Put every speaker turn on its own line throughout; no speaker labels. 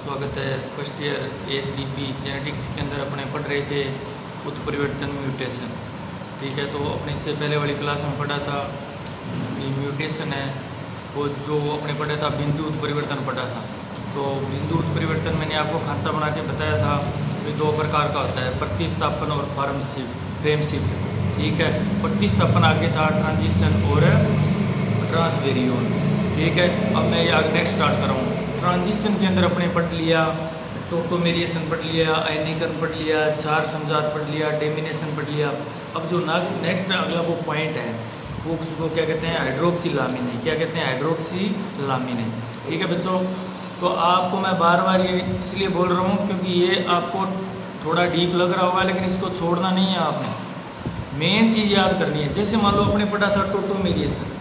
स्वागत है। First year SDP genetics के अंदर अपने पढ़ रहे थे उत्परिवर्तन म्यूटेशन। ठीक है, तो अपने इससे पहले वाली क्लास में पढ़ा था ये म्यूटेशन है वो जो अपने पढ़ा था बिंदु उत्परिवर्तन पढ़ा था। तो बिंदु उत्परिवर्तन मैंने आपको खांचा बना के बताया था कि दो प्रकार का होता है, प्रतिस्थापन और फ्रेम शिफ्ट। ठीक है, प्रतिस्थापन आगे था ट्रांजिशन और ट्रांसवेरियोन। ठीक है, अब मैं आगे नेक्स्ट स्टार्ट कर रहा हूँ। ट्रांजिशन के अंदर अपने पढ़ लिया टोटोमेरिएशन पढ़ लिया, आयनीकरण पढ़ लिया, क्षार समझात पढ़ लिया, डेमिनेशन पढ़ लिया। अब जो नेक्स्ट अगला वो पॉइंट है वो उसको क्या कहते हैं, हाइड्रोक्सिलामीन है। क्या कहते हैं, हाइड्रोक्सिलामीन है। ठीक है बच्चों, तो आपको मैं बार बार ये इसलिए बोल रहा हूँ क्योंकि ये आपको थोड़ा डीप लग रहा होगा, लेकिन इसको छोड़ना नहीं है। आपने मेन चीज़ याद करनी है। जैसे मान लो अपने पढ़ा था टोटोमेरिएशन,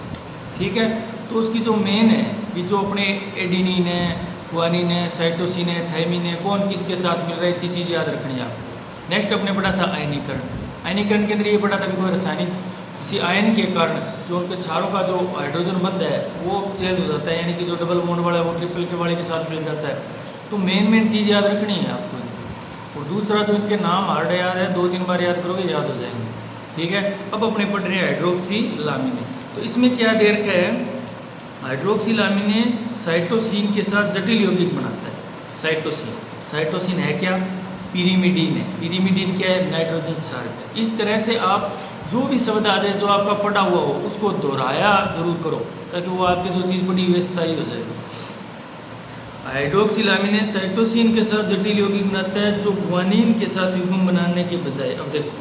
ठीक है, तो उसकी जो मेन है कि जो अपने एडिनिन है, ग्वानिन है, साइटोसिन है, थायमिन है, कौन किसके साथ मिल रहा है, इतनी चीज़ याद रखनी है आपको। नेक्स्ट अपने पढ़ा था आयनीकरण। आयनीकरण के अंदर ये पढ़ा था कि कोई रासायनिक किसी आयन के कारण जो उनके क्षारों का जो हाइड्रोजन बंध है वो चेंज हो जाता है, यानी कि जो डबल बॉन्ड वाला है वो ट्रिपल के वाले के साथ मिल जाता है। तो मेन चीज़ याद रखनी है आपको इनकी। और दूसरा जो इनके नाम हार्ड याद है, 2-3 बार याद करोगे याद हो जाएंगे। ठीक है, अब अपने पढ़ रहे हैं हाइड्रोक्सिलामीन। तो इसमें क्या दे रखा है, हाइड्रोक्सिलामीन साइटोसिन के साथ जटिल यौगिक बनाता है। साइटोसिन है क्या, पिरिमिडीन है। पिरिमिडीन क्या है, नाइट्रोजन क्षार है। इस तरह से आप जो भी शब्द आ जाए जो आपका पढ़ा हुआ हो उसको दोहराया जरूर करो, ताकि वो आपकी जो चीज़ पढ़ी हुई स्थायी हो जाए। हाइड्रोक्सिलामीन साइटोसिन के साथ जटिल यौगिक बनाता है जो ग्वानिन के साथ युग्म बनाने के बजाय। अब देखो,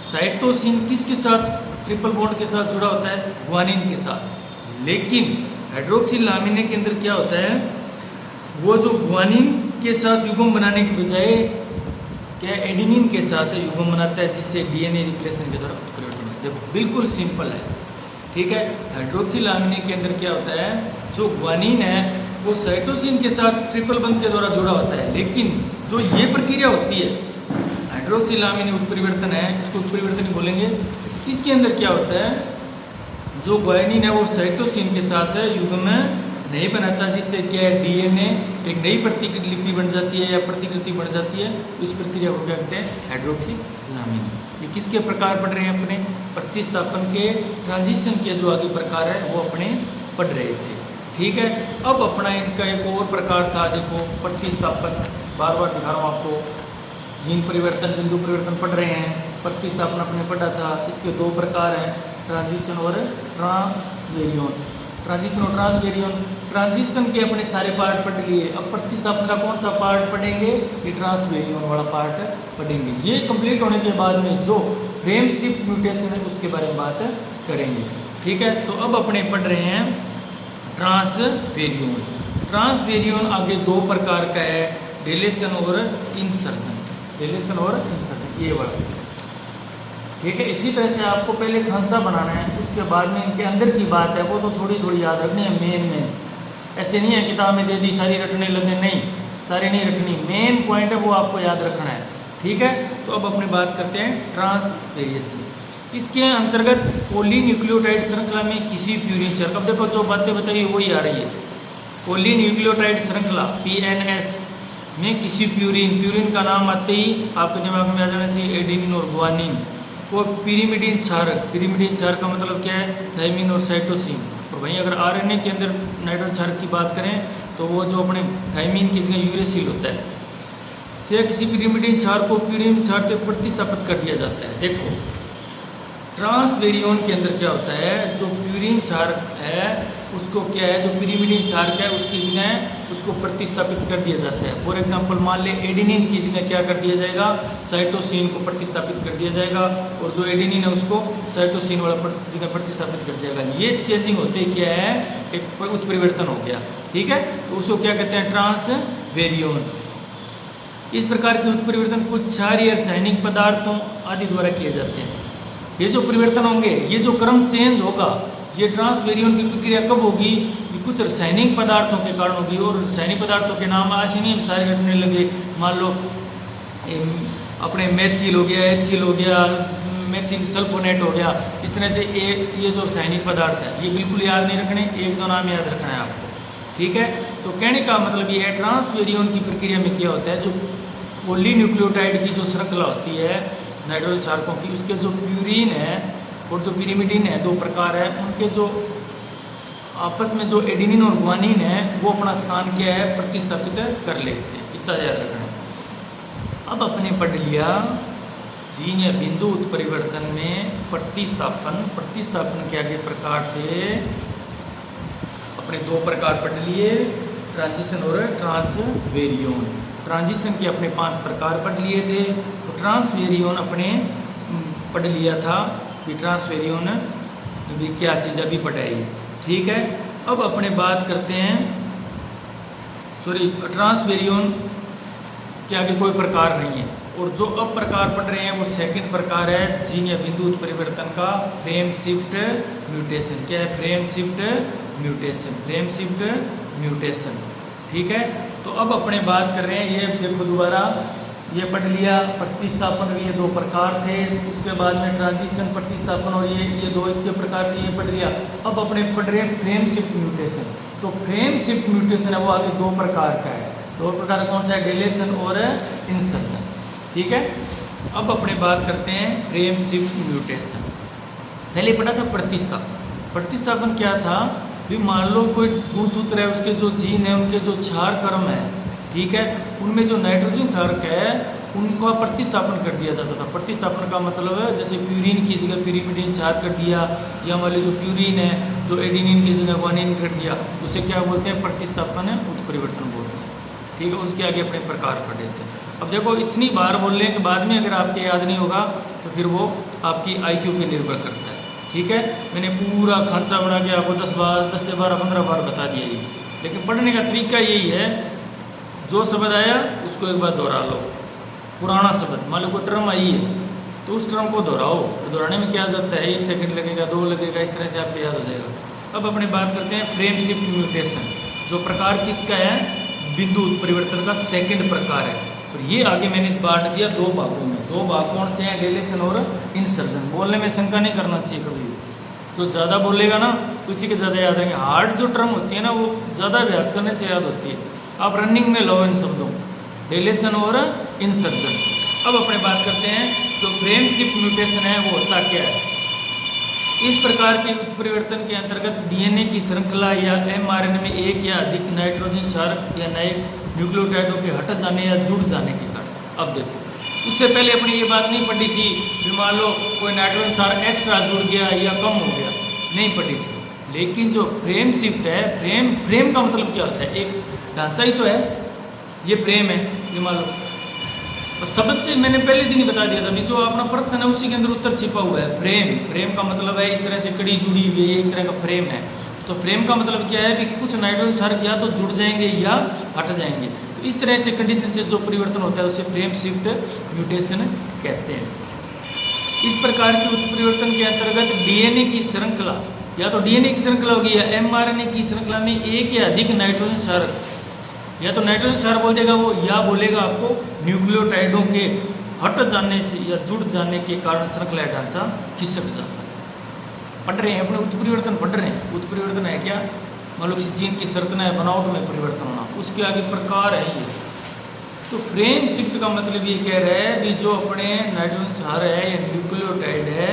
साइटोसिन किसके साथ ट्रिपल बॉन्ड के साथ जुड़ा होता है, ग्वानिन के साथ। लेकिन हाइड्रोक्सिलामीन के अंदर क्या होता है, वो जो ग्वानिन के साथ युग्म बनाने के बजाय क्या एडेनिन के साथ युग्म बनाता है, जिससे डीएनए रिप्लेशन के द्वारा उत्परिवर्तन। देखो बिल्कुल सिंपल है। ठीक है, हाइड्रोक्सिलामीन के अंदर क्या होता है, जो ग्वानिन है वो साइटोसिन के साथ ट्रिपल बंध के द्वारा जुड़ा होता है। लेकिन जो ये प्रक्रिया होती है हाइड्रोक्सिलामीन उत्परिवर्तन है, इसको उत्परिवर्तन ही बोलेंगे। इसके अंदर क्या होता है, जो ग्वानिन है वो साइटोसिन के साथ युग्म नहीं बनाता, जिससे क्या है डीएनए एक नई प्रतिलिपि बन जाती है या प्रतिकृति बन जाती है। इस प्रक्रिया को क्या कहते हैं, हाइड्रोक्सिलामीन। ये किसके प्रकार पढ़ रहे हैं अपने, प्रतिस्थापन के, ट्रांजिशन के जो आगे प्रकार है वो अपने पढ़ रहे थे। ठीक है, अब अपना इनका एक और प्रकार था, देखो प्रतिस्थापन, बार बार दिखा रहा हूँ आपको। जीन परिवर्तन, बिंदु परिवर्तन पढ़ रहे हैं, प्रतिस्थापन अपने पढ़ा था। इसके दो प्रकार हैं, ट्रांजिशन और ट्रांसवेरियोन। ट्रांजिशन और ट्रांसवेरियोन, ट्रांजिशन के अपने सारे पार्ट पढ़ लिए। अब प्रतिस्थापन का कौन सा पार्ट पढ़ेंगे, ये ट्रांसवेरियोन वाला पार्ट पढ़ेंगे। ये कंप्लीट होने के बाद में जो फ्रेम शिफ्ट म्यूटेशन है उसके बारे में बात करेंगे। ठीक है, तो अब अपने पढ़ रहे हैं ट्रांसवेरियोन। ट्रांसवेरियोन आगे दो प्रकार का है, डिलेशन और इंसर्शन। डिलेशन और इंसर्शन ये वाला। ठीक है, इसी तरह से आपको पहले खांसा बनाना है, उसके बाद में इनके अंदर की बात है वो तो थोड़ी थोड़ी याद रखनी है। मेन ऐसे नहीं है किताब में दे दी सारी रटने लगे, नहीं, सारी नहीं रखनी। मेन पॉइंट है वो आपको याद रखना है। ठीक है, तो अब अपनी बात करते हैं ट्रांसवेरिएशन। इसके अंतर्गत पॉलीन्यूक्लियोटाइड श्रृंखला में किसी प्यूरिन चर, अब देखो जो बातें बताइए वही आ रही है। पॉलीन्यूक्लियोटाइड श्रृंखला PNS में किसी प्यूरिन का नाम आते ही आपके दिमाग में आ जाना चाहिए एडेनिन और ग्वानिन। वो पिरिमिडीन क्षार का मतलब क्या है, थायमिन और साइटोसिन। और वहीं अगर आरएनए के अंदर नाइट्रोजन क्षार की बात करें तो वो जो अपने थायमिन की जगह यूरेसिल होता है। से किसी पिरिमिडीन क्षार को प्यूरिन क्षार तक प्रतिस्थापित कर दिया जाता है। देखो ट्रांसवेरियोन के अंदर क्या होता है, जो प्यूरिन क्षार है उसको क्या है, जो पिरिमिडीन क्षार का है उसकी जगह उसको प्रतिस्थापित कर दिया जाता है। फॉर एग्जांपल मान ले एडेनिन की जगह क्या कर दिया जाएगा, साइटोसिन को प्रतिस्थापित कर दिया जाएगा, और जो एडेनिन है उसको साइटोसिन वाला जगह प्रतिस्थापित कर जाएगा। ये चेंजिंग होते ही क्या है, एक उत्परिवर्तन हो गया। ठीक है, तो उसको क्या कहते हैं, ट्रांसवेरियोन। इस प्रकार के उत्परिवर्तन कुछ क्षारीय रासायनिक पदार्थों आदि द्वारा किए जाते हैं। ये जो परिवर्तन होंगे, ये जो क्रम चेंज होगा, ये ट्रांसवेरियोन की प्रक्रिया कब होगी, ये कुछ रासायनिक पदार्थों के कारण होगी। और रासायनिक पदार्थों के नाम आज ही नहीं सारे रटने लगे। मान लो अपने मेथिल हो गया, एथिल हो गया, मेथिल सल्फोनेट हो गया। इस तरह से ये जो रासायनिक पदार्थ है ये बिल्कुल याद नहीं रखने, 1-2 नाम याद रखना है आपको। ठीक है। तो कहने का मतलब ये है ट्रांसवेरियोन की प्रक्रिया में क्या होता है, जो पॉलीन्यूक्लियोटाइड की जो श्रृंखला होती है नाइट्रोजन क्षारकों की, उसके जो प्यूरिन है और जो पिरिमिडिन है, दो प्रकार है, उनके जो आपस में जो एडिनिन और ग्वानिन है वो अपना स्थान क्या है प्रतिस्थापित कर लेते हैं। इतना याद रखना। अब अपने पढ़ लिया जीन या बिंदु उत्परिवर्तन में प्रतिस्थापन के आगे प्रकार थे, अपने दो प्रकार पढ़ लिए, ट्रांजिशन और ट्रांसवेरियोन। ट्रांजिशन के अपने 5 प्रकार पढ़ लिए थे, तो ट्रांसवेरियोन अपने पढ़ लिया था कि ट्रांसवेरियोन भी क्या चीज़ अभी पढ़ाई, ठीक है। अब अपने बात करते हैं, ट्रांसवेरियोन के आगे कोई प्रकार नहीं है, और जो अब प्रकार पढ़ रहे हैं वो सेकंड प्रकार है जीन या बिंदु उत्परिवर्तन का फ्रेम शिफ्ट म्यूटेशन। क्या है? फ्रेम शिफ्ट म्यूटेशन, ठीक है। तो अब अपने बात कर रहे हैं, ये देखो दोबारा ये पढ़ लिया प्रतिस्थापन, ये 2 प्रकार थे, उसके बाद में ट्रांजिशन प्रतिस्थापन और ये 2 इसके प्रकार थे, ये पढ़ लिया। अब अपने पढ़ रहे हैं फ्रेम शिफ्ट म्यूटेशन। तो फ्रेम शिफ्ट म्यूटेशन है वो आगे 2 प्रकार का है। 2 प्रकार कौन सा है? डिलीशन और इंसर्शन, ठीक है। अब अपने बात करते हैं फ्रेम शिफ्ट म्यूटेशन। पहले पढ़ा था प्रतिस्थापन क्या था? भी मान लो कोई गुणसूत्र है, उसके जो जीन है, उनके जो क्षार क्रम है, ठीक है, उनमें जो नाइट्रोजन क्षारक है उनका प्रतिस्थापन कर दिया जाता था। प्रतिस्थापन का मतलब है जैसे प्यूरिन की जगह पिरिमिडिन क्षार कर दिया, या वाले जो प्यूरिन है जो एडिनिन की जगह ग्वानिन कर दिया, उसे क्या बोलते हैं? प्रतिस्थापन उत्परिवर्तन बोलते हैं, ठीक है। उसके आगे अपने प्रकार पढ़े थे। अब देखो इतनी बार बोलने के बाद में अगर आपके याद नहीं होगा तो फिर वो आपकी IQ पे निर्भर करता है, ठीक है। मैंने पूरा खांचा बना के आपको 10 से 12 15 बार बता दिया ये, लेकिन पढ़ने का तरीका यही है, जो शब्द आया उसको एक बार दोहरा लो। पुराना शब्द मान लो कोई टर्म आई है तो उस टर्म को दोहराओ, तो दोहराने में क्या जाता है? 1 सेकंड लगेगा, 2 लगेगा, इस तरह से आपको याद हो जाएगा। अब अपने बात करते हैं फ्रेम शिफ्ट म्यूटेशन, जो प्रकार किसका है? बिंदु उत्परिवर्तन का सेकंड प्रकार है। और ये आगे मैंने बांट दिया 2 भागों में। 2 भाग कौन से हैं? डिलीशन और इंसर्जन। बोलने में शंका नहीं करना चाहिए कभी, जो ज़्यादा बोलेगा ना उसी के ज़्यादा याद रहेंगे। हार्ड जो टर्म होती है ना वो ज़्यादा अभ्यास करने से याद होती है। आप रनिंग में लो इन शब्दों, डिलीशन और इंसर्जन। अब अपने बात करते हैं जो फ्रेम शिफ्ट म्यूटेशन है वो होता क्या है? इस प्रकार के उत्परिवर्तन के अंतर्गत DNA की श्रृंखला या mRNA में एक या अधिक नाइट्रोजन क्षारक या नए न्यूक्लियोटाइडों के हट जाने या जुड़ जाने के कारण। अब देखो उससे पहले अपनी ये बात नहीं पढ़ी थी कि मान लो कोई नाइट्रोजन क्षारक एक्स्ट्रा जुड़ गया या कम हो गया, नहीं पढ़ी थी। लेकिन जो फ्रेम शिफ्ट है, फ्रेम का मतलब क्या होता है? एक ढांचा ही तो है, ये फ्रेम है, ये मान लो। और शब्द से मैंने पहले दिन ही बता दिया था, जो अपना प्रश्न है उसी के अंदर उत्तर छिपा हुआ है। फ्रेम का मतलब है इस तरह से कड़ी जुड़ी हुई है, ये एक तरह का फ्रेम है। तो फ्रेम का मतलब क्या है कि कुछ नाइट्रोजन क्षारक या तो जुड़ जाएंगे या हट जाएंगे। तो इस तरह से कंडीशन से जो परिवर्तन होता है उसे फ्रेम शिफ्ट म्यूटेशन कहते हैं। इस प्रकार के उत्परिवर्तन के अंतर्गत DNA की श्रृंखला, या तो DNA की श्रृंखला होगी या mRNA की श्रृंखला में एक या अधिक नाइट्रोजन क्षारक, या तो नाइट्रोजन क्षारक बोल देगा वो, या बोलेगा आपको न्यूक्लियोटाइडों के हट जाने से या जुड़ जाने के कारण श्रृंखला ढांचा खिसक जाता है। पढ़ रहे हैं अपने उत्परिवर्तन पढ़ रहे हैं। उत्परिवर्तन है क्या? मान लो किसी जीन की संरचना है, बनावट में परिवर्तन होना, उसके आगे प्रकार है ये। तो फ्रेम शिफ्ट का मतलब ये कह रहा है कि जो अपने नाइट्रोजन क्षार है या न्यूक्लियोटाइड है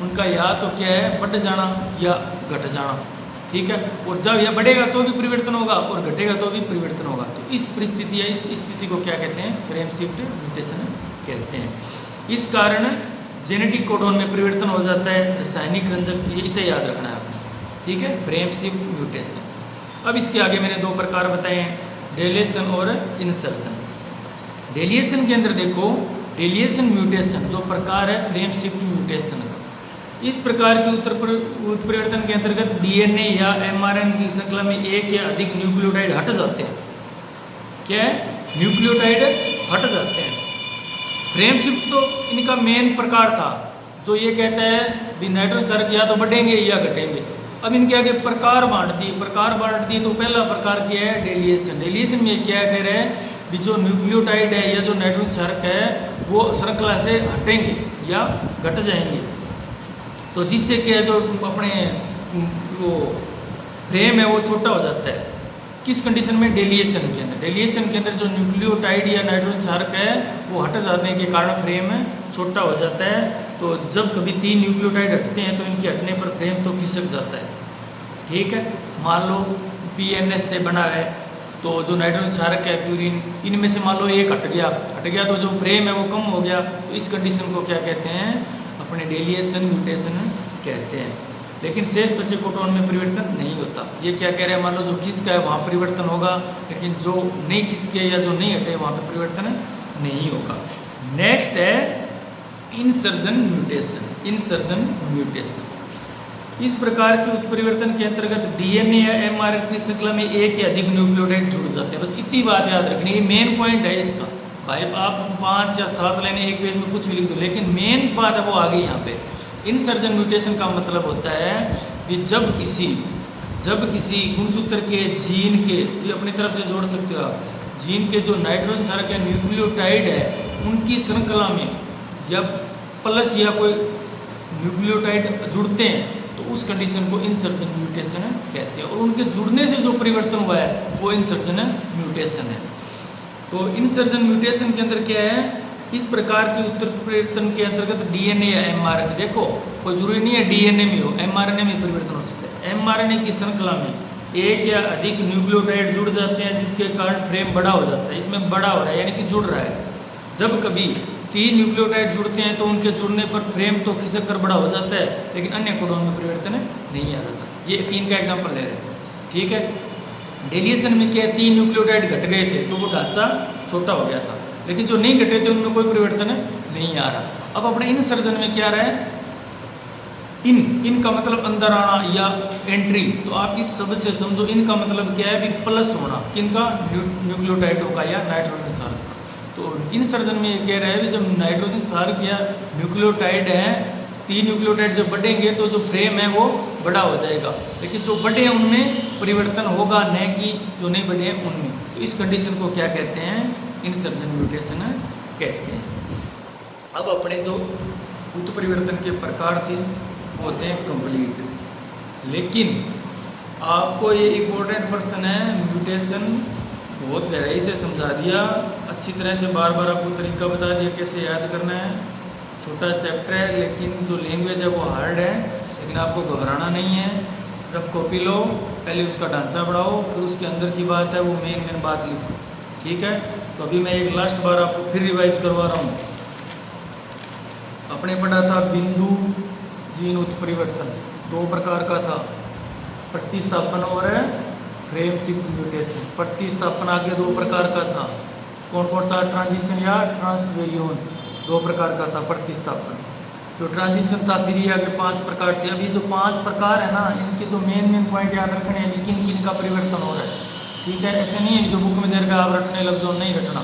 उनका या तो क्या है बढ़ जाना या घट जाना, ठीक है। और जब यह बढ़ेगा तो भी परिवर्तन होगा और घटेगा तो भी परिवर्तन होगा। तो इस परिस्थिति या इस स्थिति को क्या कहते हैं? फ्रेम शिफ्ट म्यूटेशन कहते हैं। इस कारण जेनेटिक कोडोन में परिवर्तन हो जाता है, रासायनिक रंजक, ये इतना याद रखना है आपको, ठीक है। Frame shift mutation. अब इसके आगे मैंने 2 प्रकार बताए हैं, डिलीशन और इंसर्शन। डिलीशन के अंदर देखो, डिलीशन म्यूटेशन जो प्रकार है फ्रेम शिफ्ट म्यूटेशन का, इस प्रकार के उत्परिवर्तन के अंतर्गत DNA या mRNA की श्रृंखला में एक या अधिक न्यूक्लियोटाइड हट जाते हैं। क्या है? न्यूक्लियोटाइड हट जाते हैं। फ्रेम शिफ्ट तो इनका मेन प्रकार था, जो ये कहता है कि नाइट्रोजन क्षारक या तो बढ़ेंगे या घटेंगे। अब इनके आगे प्रकार बांट दिए। तो पहला प्रकार क्या है? डिलीशन। डिलीशन में क्या कह रहे हैं कि जो न्यूक्लियोटाइड है या जो नाइट्रोजन क्षारक है वो श्रृंखला से हटेंगे या घट जाएंगे। तो जिससे क्या है जो अपने वो फ्रेम है वो छोटा हो जाता है, किस कंडीशन में? डेलिएशन के अंदर। डेलिएशन के अंदर जो न्यूक्लियोटाइड या नाइट्रोजन क्षारक है वो हट जाने के कारण फ्रेम छोटा हो जाता है। तो जब कभी 3 न्यूक्लियोटाइड हटते हैं तो इनके हटने पर फ्रेम तो खिसक जाता है। ठीक है, मान लो PNS से बना है तो जो नाइट्रोजन क्षारक है प्यूरिन, इनमें से मान लो एक हट गया तो जो फ्रेम है वो कम हो गया। तो इस कंडीशन को क्या कहते हैं? अपने डेलिएशन म्यूटेशन कहते हैं। लेकिन शेष बचे प्रोटॉन में परिवर्तन नहीं होता। ये क्या कह रहे हैं? मान लो जो खिसका है वहाँ परिवर्तन होगा, लेकिन जो नहीं खिसके या जो नहीं हटे वहाँ पे परिवर्तन नहीं होगा। नेक्स्ट है इंसर्जन म्यूटेशन। इंसर्जन म्यूटेशन इस प्रकार के उत्परिवर्तन के अंतर्गत DNA या mRNA श्रृंखला में एक या अधिक न्यूक्लियोटाइड जुड़ जाते हैं। बस इतनी बात याद रखनी, ये मेन पॉइंट है इसका। भाई आप 5 या 7 लाइनें एक पेज में कुछ भी लिख दो, लेकिन मेन बात है वो आ गई यहाँ पे। इंसर्जन म्यूटेशन का मतलब होता है कि जब किसी गुणसूत्र के जीन के, जो अपनी तरफ से जोड़ सकते हो आप, जीन के जो नाइट्रोजन क्षारक या न्यूक्लियोटाइड है उनकी श्रृंखला में या प्लस या कोई न्यूक्लियोटाइड जुड़ते हैं तो उस कंडीशन को इंसर्जन म्यूटेशन कहते हैं। और उनके जुड़ने से जो परिवर्तन हुआ है वो इंसर्जन म्यूटेशन है। तो इंसर्जन म्यूटेशन के अंदर क्या है? इस प्रकार के उत्परिवर्तन के अंतर्गत DNA या mRNA, देखो कोई जरूरी नहीं है DNA में हो, mRNA में परिवर्तन हो सकता है। mRNA की श्रृंखला में एक या अधिक न्यूक्लियोटाइड जुड़ जाते हैं जिसके कारण फ्रेम बड़ा हो जाता है। इसमें बड़ा हो रहा है यानी कि जुड़ रहा है। जब कभी 3 न्यूक्लियोटाइड जुड़ते हैं तो उनके जुड़ने पर फ्रेम तो खिसक कर बड़ा हो जाता है, लेकिन अन्य कोडोन में परिवर्तन नहीं आ जाता। ये 3 का एग्जाम्पल ले रहे हैं। ठीक है, डेलिएशन में क्या है? 3 न्यूक्लियोटाइड घट गए थे तो वो ढांचा छोटा हो गया था, लेकिन जो नहीं घटे थे उनमें कोई परिवर्तन नहीं आ रहा। अब अपने इंसर्जन में क्या रहा है? इन का मतलब अंदर आना या एंट्री। तो आप इस शब्द से समझो इन का मतलब क्या है? भी प्लस होना। किनका? न्यूक्लियोटाइडों का या नाइट्रोजन क्षारक का। तो इंसर्जन में ये कह रहा है कि जब नाइट्रोजन क्षारक या न्यूक्लियोटाइड है, 3 न्यूक्लियोटाइड जब बढ़ेंगे तो जो फ्रेम है वो बड़ा हो जाएगा, लेकिन जो बढ़े हैं उनमें परिवर्तन होगा, न कि जो नहीं बढ़े हैं उनमें। तो इस कंडीशन को क्या कहते हैं? इंसर्जन म्यूटेशन कहते हैं। अब अपने जो उत्परिवर्तन के प्रकार थे वो होते हैं कंप्लीट, लेकिन आपको ये इम्पोर्टेंट पर्सन है म्यूटेशन बहुत गहराई से समझा दिया, अच्छी तरह से बार बार आपको तरीका बता दिया कैसे याद करना है। छोटा चैप्टर है लेकिन जो लैंग्वेज है वो हार्ड है, लेकिन आपको घबराना नहीं है। रफ कॉपी लो, पहले उसका ढांचा बढ़ाओ, फिर उसके अंदर की बात है वो मेन बात लिखो। ठीक है, तो अभी मैं एक लास्ट बार आपको फिर रिवाइज करवा रहा हूँ। अपने पढ़ा था बिंदु जीन उत्परिवर्तन 2 प्रकार का था, प्रतिस्थापन और फ्रेम शिफ्ट म्यूटेशन। प्रतिस्थापन आगे 2 प्रकार का था, कौन कौन सा? ट्रांजिशन या ट्रांसवेरियोन 2 प्रकार का था प्रतिस्थापन। जो ट्रांजिशन था फिर ये आगे 5 प्रकार थे। अभी जो 5 प्रकार है ना, इनके जो मेन पॉइंट याद रखने हैं, किन किन का परिवर्तन हो रहा है। ठीक है, ऐसे नहीं है जो बुक में दे रखा आप रटने लग जाओ, नहीं रटना।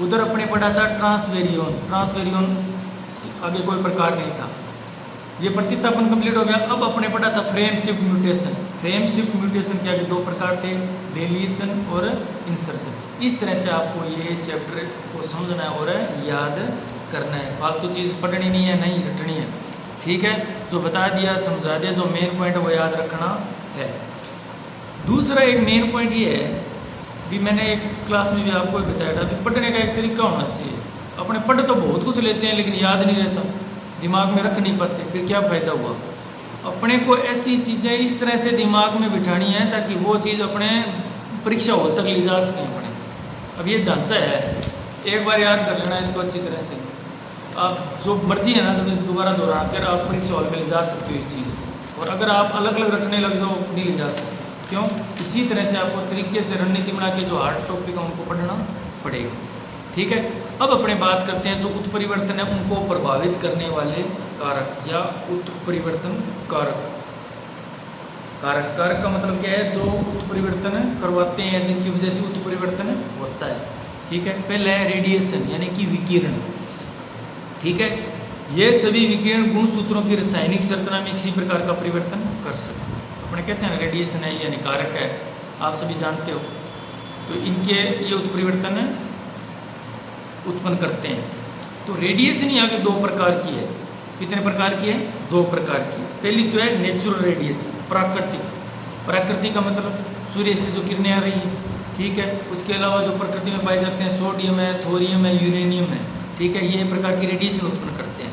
उधर अपने पढ़ा था ट्रांसवेरियोन। ट्रांसवेरियोन आगे कोई प्रकार नहीं था। ये प्रतिस्थापन कंप्लीट हो गया। अब अपने पढ़ा था frame shift mutation. Frame shift mutation के आगे 2 प्रकार थे, डेलिएशन और इंसर्जन। इस तरह से आपको ये चैप्टर को समझना है और याद करना है। फालतू चीज़ पढ़नी नहीं है, नहीं रटनी है। ठीक है, जो बता दिया समझा दिया, जो मेन पॉइंट वो याद रखना है। दूसरा एक मेन पॉइंट ये है, भी मैंने एक क्लास में भी आपको बताया था, भी पढ़ने का एक तरीका होना चाहिए। अपने पढ़ तो बहुत कुछ लेते हैं लेकिन याद नहीं रहता, दिमाग में रख नहीं पाते, फिर क्या फ़ायदा हुआ। अपने को ऐसी चीज़ें इस तरह से दिमाग में बिठानी है ताकि वो चीज़ अपने परीक्षा हॉल तक ले जा सकें अपने। अब ये ढांचा है, एक बार याद कर लेना इसको अच्छी तरह से। आप जो मर्जी है ना, तो दोबारा दोहरा कर आप परीक्षा हॉल में ले जा सकते हो इस चीज़ को। और अगर आप अलग अलग रखने लग जाओ नहीं ले जा सकते। क्यों? इसी तरह से आपको तरीके से रणनीति बना के जो हार्ड टॉपिक है उनको पढ़ना पड़ेगा। ठीक है, अब अपने बात करते हैं जो उत्परिवर्तन है उनको प्रभावित करने वाले कारक या उत्परिवर्तन कारक। कारक का मतलब क्या है? जो उत्परिवर्तन करवाते हैं, जिनकी वजह से उत्परिवर्तन होता है। ठीक है, पहले है रेडिएशन यानी कि विकिरण। ठीक है, ये सभी विकिरण गुणसूत्रों की रासायनिक संरचना में किसी प्रकार का परिवर्तन कर सकते हैं। अपने कहते हैं रेडिएशन है यानी कारक है, आप सभी जानते हो। तो इनके ये उत्परिवर्तन उत्पन्न करते हैं। तो रेडिएशन यहाँ पे 2 प्रकार की है। कितने प्रकार की है? 2 प्रकार की। पहली तो है नेचुरल रेडिएशन, प्राकृतिक। प्राकृतिक का मतलब सूर्य से जो किरणें आ रही हैं, ठीक है। उसके अलावा जो प्रकृति में पाए जाते हैं सोडियम है, थोरियम है, यूरेनियम है, ठीक है, ये प्रकार की रेडिएशन उत्पन्न करते हैं,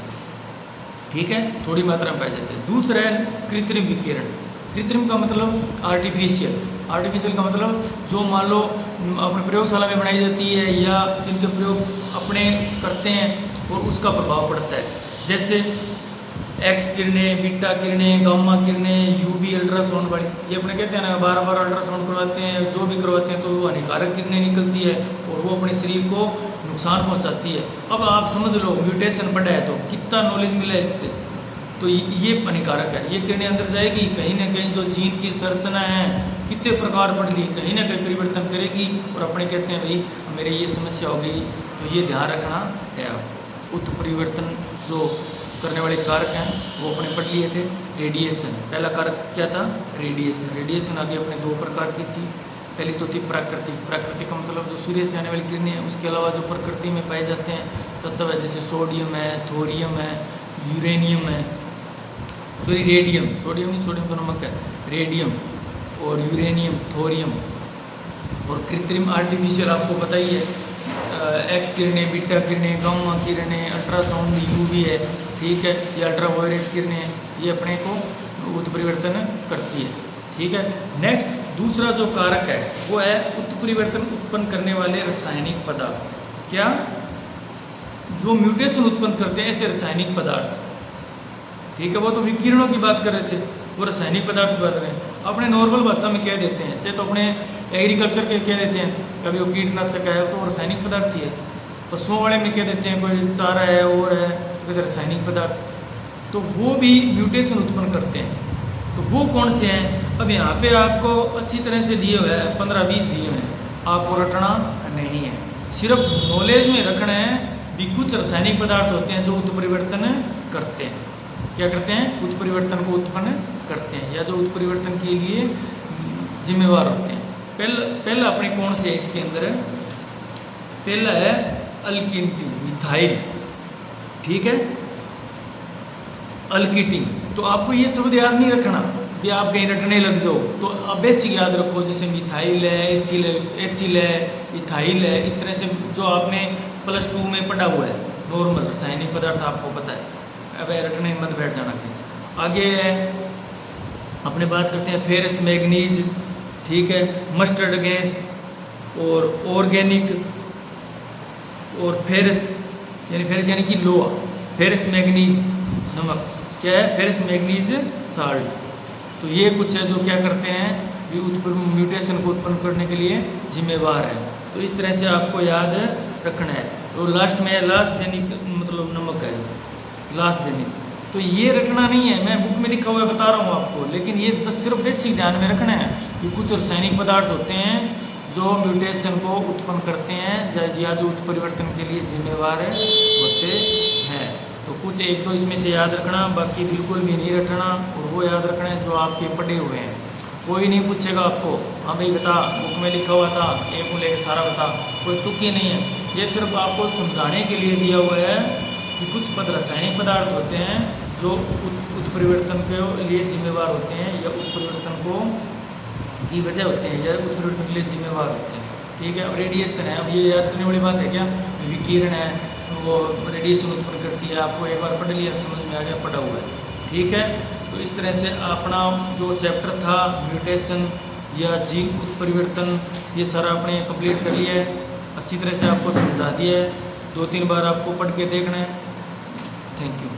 ठीक है, थोड़ी मात्रा में पाए जाते हैं। दूसरा है कृत्रिम विकिरण। कृत्रिम का मतलब आर्टिफिशियल, आर्टिफिशियल का मतलब जो मान लो अपने प्रयोगशाला में बनाई जाती है या जिनके प्रयोग अपने करते हैं और उसका प्रभाव पड़ता है, जैसे एक्स किरणें, बीटा किरणें, गामा किरणें, यूवी अल्ट्रासाउंड वाली, ये अपने कहते हैं ना बार बार अल्ट्रासाउंड करवाते हैं, जो भी करवाते हैं तो वो हानिकारक किरणें निकलती है और वो अपने शरीर को नुकसान पहुंचाती है। अब आप समझ लो म्यूटेशन बढ़ा है तो कितना नॉलेज मिला है इससे, तो ये हानिकारक है। ये किरणें अंदर जाएगी, कहीं ना कहीं जो जीन की संरचना है कितने प्रकार बढ़ ली, कहीं ना कहीं परिवर्तन करेगी और अपने कहते हैं भाई मेरे ये समस्या हो गई, तो ये ध्यान रखना है। उत्परिवर्तन जो करने वाले कारक हैं वो अपने पढ़ लिए थे। रेडिएशन, पहला कारक क्या था? रेडिएशन। रेडिएशन आगे अपने दो प्रकार की थी, पहली तो थी प्राकृतिक। प्राकृतिक का मतलब जो सूर्य से आने वाली किरणें हैं, उसके अलावा जो प्रकृति में पाए जाते हैं तत्व है, जैसे सोडियम है, थोरियम है, यूरेनियम है, सॉरी रेडियम, सोडियम नहीं, सोडियम तो नमक है, रेडियम और यूरेनियम, थोरियम। और कृत्रिम आर्टिफिशियल आपको पता ही है, एक्स किरणें, बीटा किरणें, गामा किरणें, अल्ट्रासाउंड, यूवी है, ठीक है, ये अल्ट्रावायलेट किरणें, ये अपने को उत्परिवर्तन करती है, ठीक है। नेक्स्ट दूसरा जो कारक है वो है उत्परिवर्तन उत्पन्न करने वाले रासायनिक पदार्थ। क्या? जो म्यूटेशन उत्पन्न करते हैं ऐसे रासायनिक पदार्थ, ठीक है। वो तो विकिरणों की बात कर रहे थे, वो रासायनिक पदार्थ की बात कर रहे हैं। अपने नॉर्मल भाषा में कह देते हैं, चाहे तो अपने एग्रीकल्चर के कह देते हैं, कभी वो कीटनाशक है तो वो रासायनिक पदार्थ ही है। पशुओं वाले में कह देते हैं कोई चारा है और है तो रासायनिक पदार्थ, तो वो भी म्यूटेशन उत्पन्न करते हैं। तो वो कौन से हैं? अब यहाँ पे आपको अच्छी तरह से दिए हुए हैं, 15-20 दिए हुए हैं, आपको रटना नहीं है, सिर्फ नॉलेज में रखना है भी कुछ रासायनिक पदार्थ होते हैं जो उत्परिवर्तन करते हैं। क्या करते हैं? उत्परिवर्तन को उत्पन्न करते हैं या जो उत्परिवर्तन के लिए जिम्मेवार होते हैं। पहला अपने कौन से है इसके अंदर? पहला है अल्किटिन, मिथाइल, ठीक है, अल्किटिन। तो आपको ये शब्द याद नहीं रखना भी आप कहीं रटने लग जाओ, तो आप बेसिक याद रखो, जैसे मिथाइल है, एथिल है, इथाइल है, इस तरह से जो आपने +2 में पढ़ा हुआ है नॉर्मल रासायनिक पदार्थ आपको पता है। अब रटने मत बैठ जाना कहीं। आगे अपने बात करते हैं फेरस मैग्नीज, ठीक है, मस्टर्ड गैस और ऑर्गेनिक और फेरस यानी कि लोहा, फेरस मैग्नीज नमक, क्या है? Ferrous manganese salt. तो ये कुछ है जो क्या करते हैं भी म्यूटेशन को उत्पन्न करने के लिए जिम्मेवार है। तो इस तरह से आपको याद रखना है। तो लास्ट में लासजेनिक मतलब नमक है, लासजेनिक। तो ये रखना नहीं है, मैं बुक में लिखा हुआ बता रहा हूँ आपको, लेकिन ये बस सिर्फ बेसिक ध्यान में रखना है कि कुछ रासायनिक पदार्थ होते हैं जो म्यूटेशन को उत्पन्न करते हैं या जो उत्परिवर्तन के लिए जिम्मेवार होते हैं। तो कुछ 1-2 इसमें से याद रखना, बाकी बिल्कुल भी नहीं रखना, और वो याद रखना है जो आपके पढ़े हुए हैं। कोई नहीं पूछेगा आपको हाँ भाई बता, बुक में लिखा हुआ था, एक को लेकर सारा बता, कोई तुक्की नहीं है। ये सिर्फ आपको समझाने के लिए दिया हुआ है कि कुछ रासायनिक पदार्थ होते हैं जो उत्परिवर्तन के लिए जिम्मेवार होते हैं या उत्परिवर्तन को की वजह होते हैं या उत्परिवर्तन के लिए जिम्मेवार होते हैं, ठीक है। अब रेडिएशन है, अब ये याद करने वाली बात है क्या? विकिरण है, वो रेडिएशन उत्पन्न करती है, आपको एक बार पढ़ लिया, समझ में आ गया, पढ़ा हुआ है, ठीक है। तो इस तरह से अपना जो चैप्टर था म्यूटेशन या जीन उत्परिवर्तन, ये सारा आपने कंप्लीट कर लिया है, अच्छी तरह से आपको समझा दिया है। 2-3 बार आपको पढ़ के देखना है। Thank you.